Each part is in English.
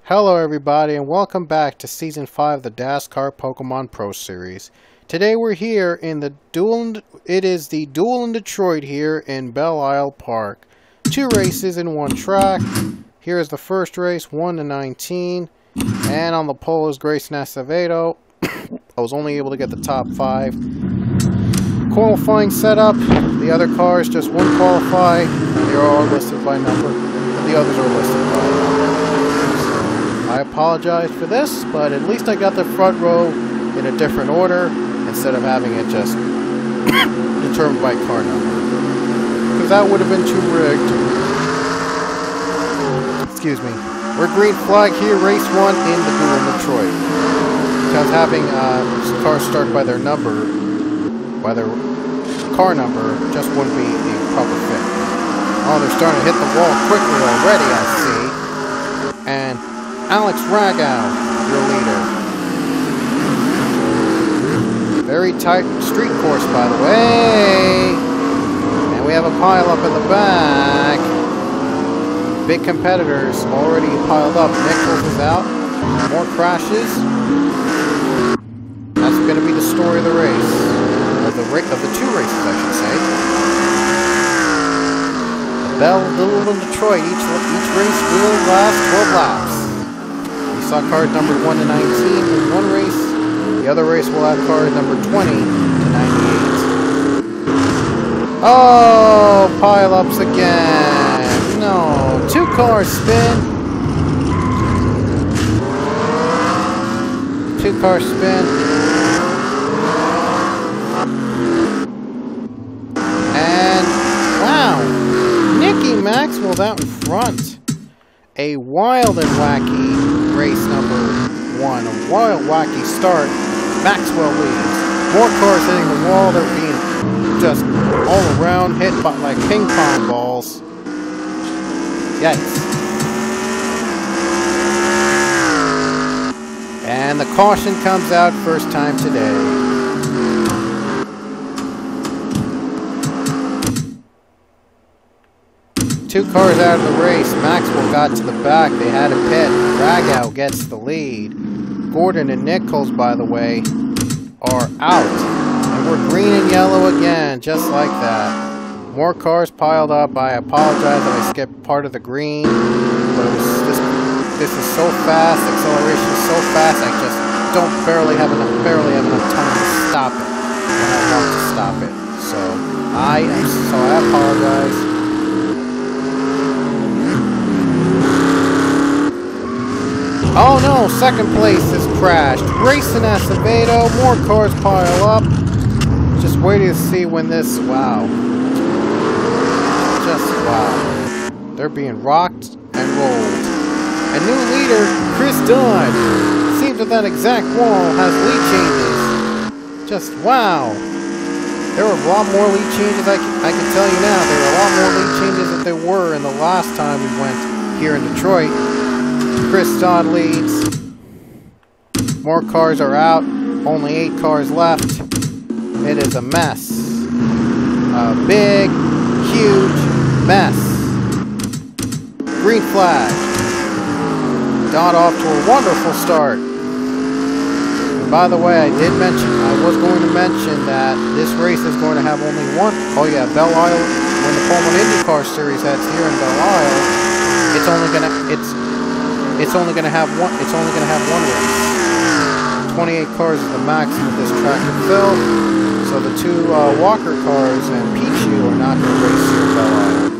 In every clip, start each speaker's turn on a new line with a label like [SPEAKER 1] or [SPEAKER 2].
[SPEAKER 1] Hello everybody and welcome back to Season 5 of the DASCAR Pokemon Pro Series. Today we're here in the Duel in Detroit here in Belle Park. 2 races in 1 track. Here is the first race, 1-19. And on the pole is Grayson Acevedo. I was only able to get the top 5. Qualifying setup. The other cars just won't qualify. They are all listed by number. The others are listed by number. I apologize for this, but at least I got the front row in a different order instead of having it just determined by car number. Because that would have been too rigged. Excuse me. We're green flag here, race 1 in the Duel in Detroit. Because having cars start by their number, by their car number, just wouldn't be a proper fit. Oh, they're starting to hit the wall quickly already, I see. And Alex Ragow, your leader. Very tight street course, by the way. And we have a pile up in the back. Big competitors already piled up. Nichols is out. More crashes. That's going to be the story of the race. Of the 2 races, I should say. The Belle, Duel in Detroit. Each race will last 12 laps. Saw card number 1-19 in 1 race. The other race will have card number 20-98. Oh, pile-ups again. No, 2 cars spin. 2 cars spin. And wow, Nicky Maxwell out in front. A wild and wacky race number 1. A wild, wacky start. Maxwell leads. More cars hitting the wall. They're being just all around, hit by like ping pong balls. Yikes. And the caution comes out first time today. Two cars out of the race. Maxwell got to the back. They had a pit. Ragow gets the lead. Gordon and Nichols, by the way, are out. And we're green and yellow again, just like that. More cars piled up. I apologize that I skipped part of the green. But it was this is so fast. Acceleration is so fast. I just barely have enough time to stop it when I want to stop it. So I apologize. Oh no, second place is crashed. Grayson Acevedo, more cars pile up. Just waiting to see when this, wow. Just wow. They're being rocked and rolled. A new leader, Chris Dunn. Seems that exact wall has lead changes. Just wow. There were a lot more lead changes, I can tell you now. There were a lot more lead changes than there were in the last time we went here in Detroit. Chris Dodd leads. More cars are out. Only 8 cars left. It is a mess. A big, huge mess. Green flag. Dodd off to a wonderful start. And by the way, I was going to mention that this race is going to have only 1. Oh yeah, Belle Isle. When the Pokemon IndyCar Series heads here in Belle Isle, it's only going to have 1 race. 28 cars is the maximum this track can fill. So the 2 Walker cars and Pichu are not going to race here in Belle Isle.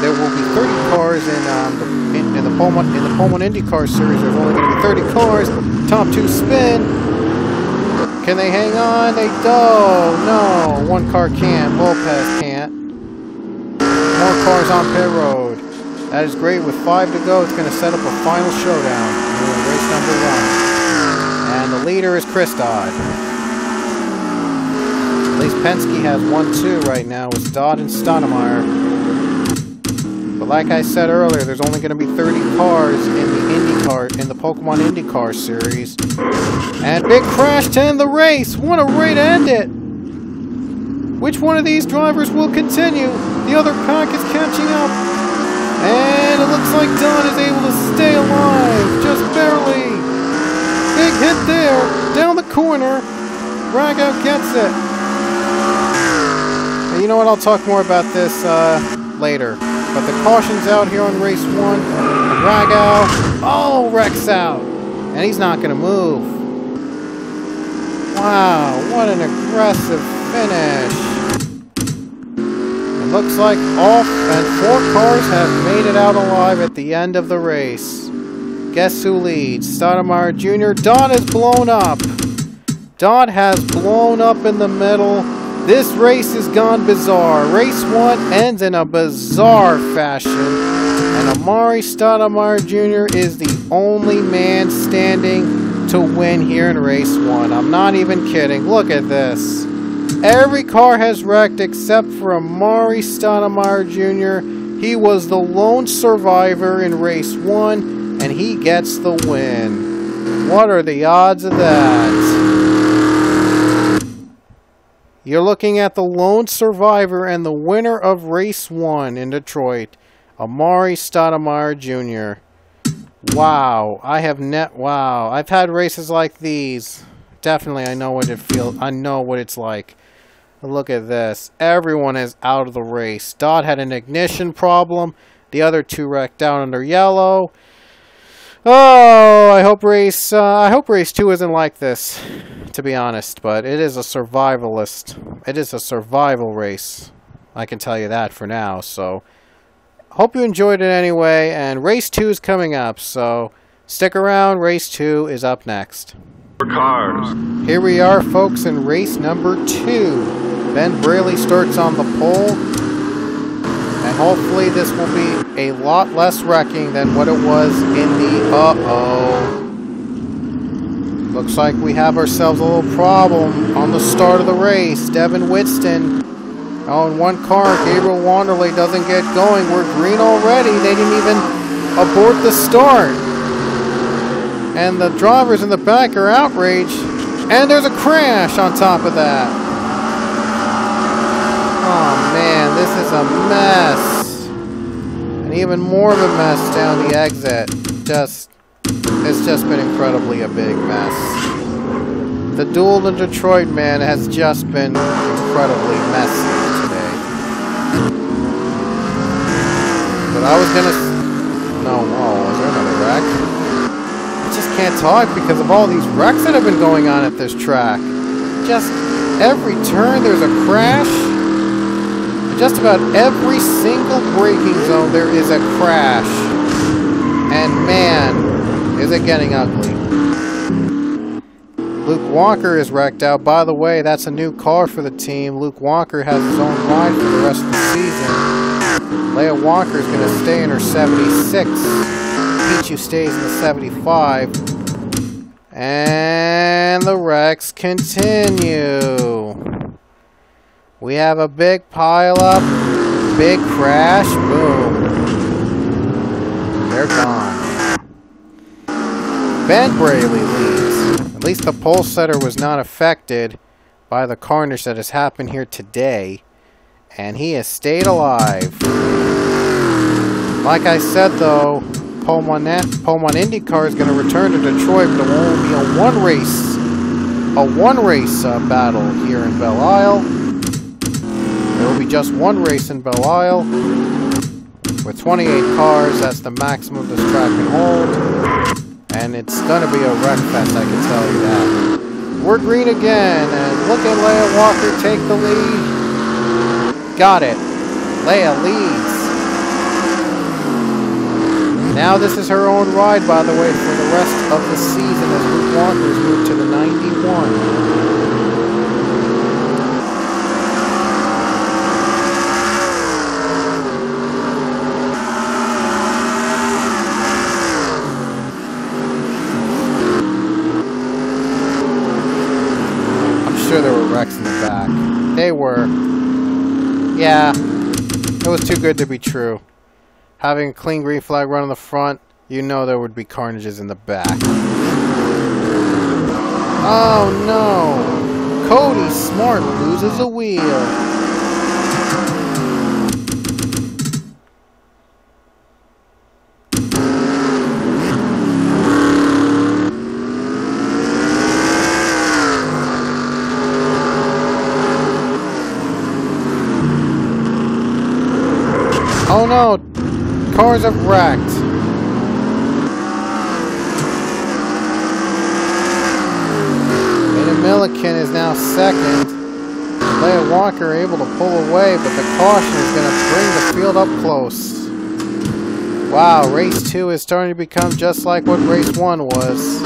[SPEAKER 1] There will be 30 cars in the Pokemon IndyCar Series. There's only going to be 30 cars. Top 2 spin. Can they hang on? They don't. No, 1 car can't. Lopez can't. More cars on pit road. That is great. With 5 to go, it's going to set up a final showdown in race number 1. And the leader is Chris Dodd. At least Penske has 1-2 right now with Dodd and Stoudemire. But like I said earlier, there's only going to be 30 cars in the Pokemon IndyCar Series. And big crash to end the race. What a way to end it. Which one of these drivers will continue? The other pack is catching up. And corner. Rago gets it. And you know what? I'll talk more about this later. But the caution's out here on race 1. And Rago, oh, wrecks out. And he's not going to move. Wow, what an aggressive finish. It looks like all 4 cars have made it out alive at the end of the race. Guess who leads? Stoudemire Jr. Dodd has blown up. Dodd has blown up in the middle. This race has gone bizarre. Race 1 ends in a bizarre fashion. And Amari Stoudemire Jr. is the only man standing to win here in race 1. I'm not even kidding. Look at this. Every car has wrecked except for Amari Stoudemire Jr. He was the lone survivor in race 1. And he gets the win. What are the odds of that? You're looking at the lone survivor and the winner of race 1 in Detroit, Amari Stoudemire Jr. Wow, wow, I've had races like these. Definitely, I know what it feels. I know what it's like. Look at this. Everyone is out of the race. Dodd had an ignition problem. The other 2 wrecked out under yellow. Oh, I hope race 2 isn't like this, to be honest, but it is a survivalist. It is a survival race. I can tell you that for now, so hope you enjoyed it anyway, and race 2 is coming up, so stick around. Race 2 is up next.
[SPEAKER 2] Cars.
[SPEAKER 1] Here we are, folks, in race number 2. Ben Braley starts on the pole. And hopefully this will be a lot less wrecking than what it was in the... Uh-oh. Looks like we have ourselves a little problem on the start of the race. Devin Whitston. Oh, in 1 car, Gabriel Wanderley doesn't get going. We're green already. They didn't even abort the start. And the drivers in the back are outraged. And there's a crash on top of that. Oh man, this is a mess. And even more of a mess down the exit. It's just been incredibly a big mess. The duel in Detroit, man, has just been incredibly messy today. But I was gonna... No, oh, is there another wreck? I just can't talk because of all these wrecks that have been going on at this track. Just every turn there's a crash. Just about every single braking zone there is a crash. And man, is it getting ugly. Luke Walker is wrecked out. By the way, that's a new car for the team. Luke Walker has his own ride for the rest of the season. Leia Walker is going to stay in her 76. Pichu stays in the 75. And the wrecks continue. We have a big pileup, big crash, boom. They're gone. Ben Braley leads. At least the pole setter was not affected by the carnage that has happened here today. And he has stayed alive. Like I said though, Pullman IndyCar is going to return to Detroit, but it will only be a one race battle here in Belle Isle. There will be just 1 race in Belle Isle. With 28 cars, that's the maximum this track can hold. And it's going to be a wreck fest, I can tell you that. We're green again, and look at Leia Walker take the lead. Got it. Leia leads. Now this is her own ride, by the way, for the rest of the season as Luke Walker's moved to the 91. Sure there were wrecks in the back. They were. Yeah. It was too good to be true. Having a clean green flag run on the front, you know there would be carnages in the back. Oh no! Cody Smart loses a wheel. Oh no! Cars have wrecked. Aiden Milliken is now second. Leia Walker able to pull away, but the caution is going to bring the field up close. Wow, race 2 is starting to become just like what race 1 was.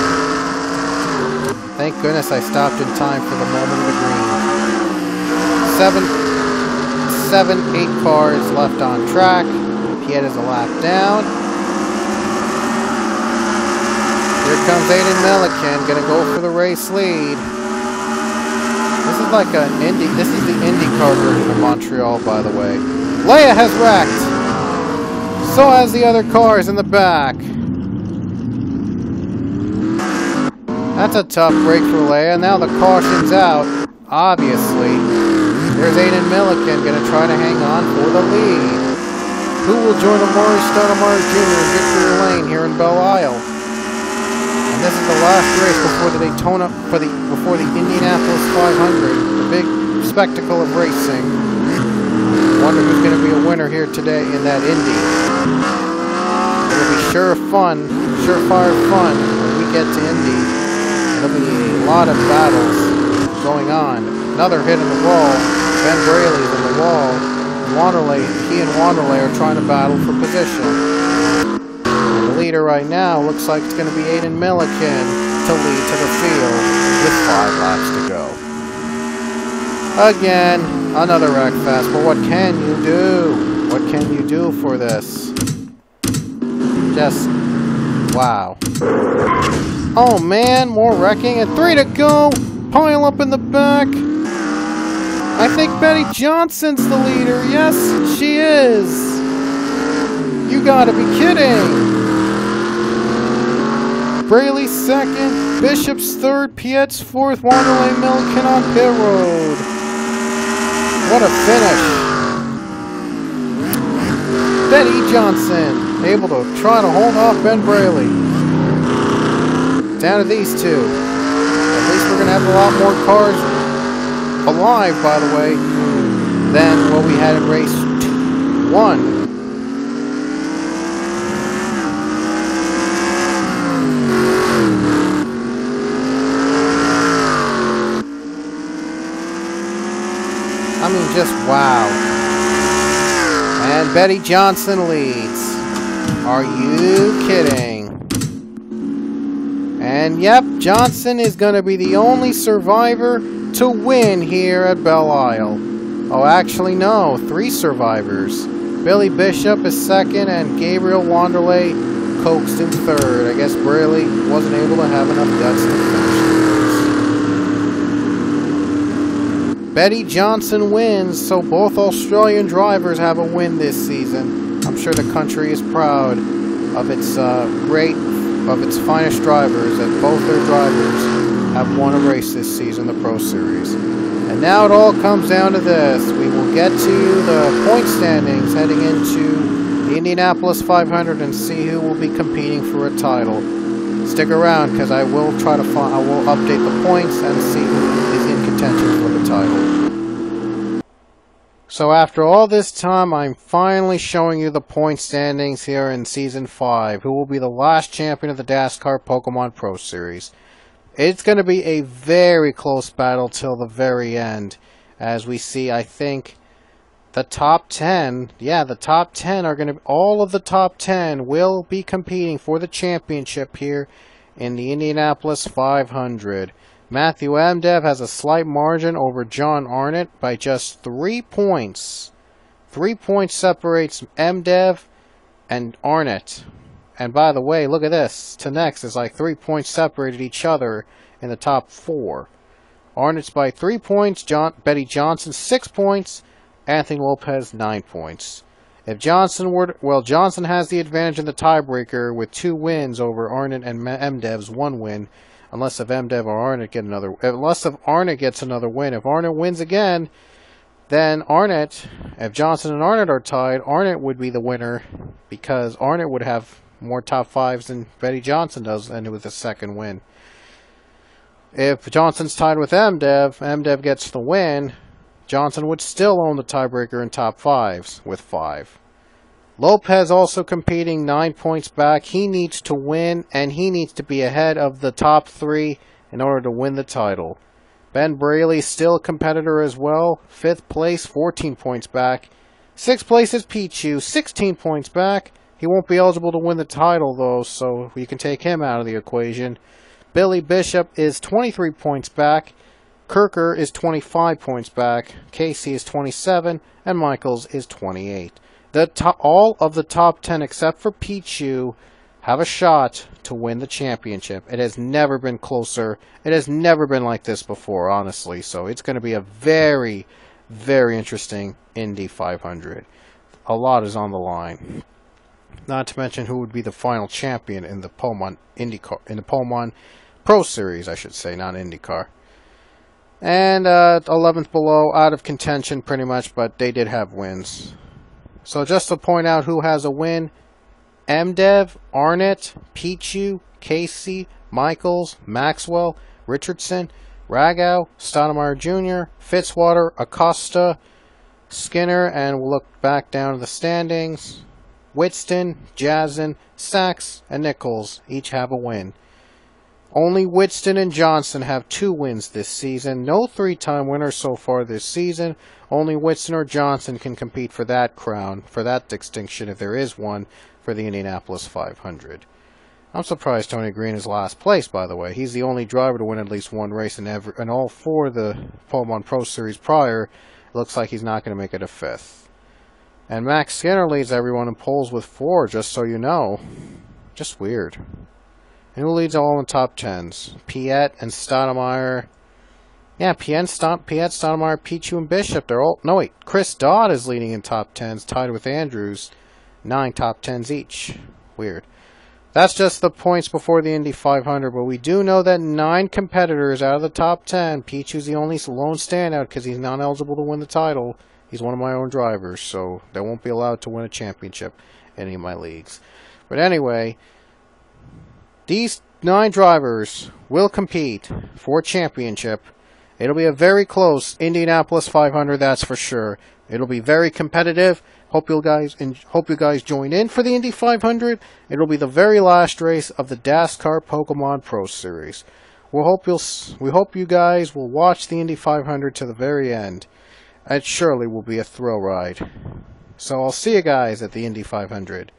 [SPEAKER 1] Thank goodness I stopped in time for the moment of the green. 8 cars left on track. Piet is a lap down. Here comes Aiden Milliken, going to go for the race lead. This is like an Indy. This is the IndyCar version of Montreal, by the way. Leia has wrecked. So has the other cars in the back. That's a tough break for Leia. Now the caution's out. Obviously, there's Aiden Milliken going to try to hang on for the lead. Who will join Amari Stoudemire Jr. in victory lane here in Belle Isle? And this is the last race before the Daytona, before the Indianapolis 500, the big spectacle of racing. Wonder who's going to be a winner here today in that Indy. It'll be surefire fun when we get to Indy. There'll be a lot of battles going on. Another hit in the wall. Ben Braley's in the wall. He and Wanderlei are trying to battle for position. Leader right now looks like it's going to be Aiden Milliken to lead to the field with 5 laps to go. Again, another wreck fest, but what can you do? What can you do for this? Just, wow. Oh man, more wrecking and 3 to go! Pile up in the back! I think Betty Johnson's the leader. Yes, she is! You gotta be kidding! Braley second, Bishop's third, Piet's fourth, Wanderlei Milliken on pit road. What a finish. Betty Johnson able to try to hold off Ben Braley. Down to these two. At least we're going to have a lot more cars alive, by the way, than what we had in race 1. I mean, just wow. And Betty Johnson leads. Are you kidding? And yep, Johnson is going to be the only survivor to win here at Belle Isle. Oh, actually, no. 3 survivors. Billy Bishop is second, and Gabriel Wanderlei coaxed in third. I guess Braley wasn't able to have enough guts to finish. Betty Johnson wins, so both Australian drivers have a win this season. I'm sure the country is proud of its its finest drivers, and both their drivers have won a race this season, the Pro Series. And now it all comes down to this. We will get to the point standings heading into the Indianapolis 500 and see who will be competing for a title. Stick around, because I will update the points and see who is in contention for the title. So after all this time, I'm finally showing you the point standings here in Season 5. Who will be the last champion of the DASCAR Pokemon Pro Series. It's going to be a very close battle till the very end. As we see, I think, the top 10, the top 10 are going to, all of the top 10 will be competing for the championship here in the Indianapolis 500. Matthew Emdev has a slight margin over John Arnott by just 3 points. 3 points separates Emdev and Arnott. And by the way, look at this. To next is like 3 points separated each other in the top 4. Arnott's by 3 points, Betty Johnson 6 points, Anthony Lopez 9 points. If Johnson Johnson has the advantage in the tiebreaker with 2 wins over Arnott and Emdev's 1 win. Unless if Emdev or Arnott get unless if Arnott gets another win. If Arnott wins again, then Arnott, if Johnson and Arnott are tied, Arnott would be the winner because Arnott would have more top 5s than Betty Johnson does, and it was the second win. If Johnson's tied with Emdev gets the win, Johnson would still own the tiebreaker in top 5s with 5. Lopez also competing, 9 points back. He needs to win, and he needs to be ahead of the top 3 in order to win the title. Ben Braley still a competitor as well. 5th place, 14 points back. 6th place is Pichu, 16 points back. He won't be eligible to win the title, though, so you can take him out of the equation. Billy Bishop is 23 points back. Kirker is 25 points back. Casey is 27, and Michaels is 28. All of the top 10, except for Pichu, have a shot to win the championship. It has never been closer. It has never been like this before, honestly. So it's going to be a very, very interesting Indy 500. A lot is on the line. Not to mention who would be the final champion in the Pullman Pro Series, I should say, not IndyCar. And 11th below, out of contention pretty much, but they did have wins. So just to point out who has a win: MDev, Arnett, Pichu, Casey, Michaels, Maxwell, Richardson, Ragow, Stoudemire Jr., Fitzwater, Acosta, Skinner, and we'll look back down to the standings. Whitston, Jazzen, Sachs, and Nichols each have a win. Only Whitston and Johnson have 2 wins this season. No 3-time winners so far this season. Only Whitston or Johnson can compete for that crown, for that distinction, if there is one, for the Indianapolis 500. I'm surprised Tony Green is last place, by the way. He's the only driver to win at least one race in all 4 of the Pullman Pro Series prior. It looks like he's not going to make it a 5th. And Max Skinner leads everyone in polls with 4, just so you know. Just weird. And who leads all in top 10s? Piet and Stoudemire. Yeah, Piet, Stoudemire, Pichu, and Bishop. They're all... No, wait. Chris Dodd is leading in top 10s, tied with Andrews. 9 top 10s each. Weird. That's just the points before the Indy 500, but we do know that 9 competitors out of the top 10. Pichu's the only lone standout because he's not eligible to win the title. He's one of my own drivers, so they won't be allowed to win a championship in any of my leagues. But anyway... These 9 drivers will compete for a championship. It'll be a very close Indianapolis 500, that's for sure. It'll be very competitive. Hope you guys join in for the Indy 500. It'll be the very last race of the DASCAR Pokemon Pro Series. We hope you guys will watch the Indy 500 to the very end. It surely will be a thrill ride. So I'll see you guys at the Indy 500.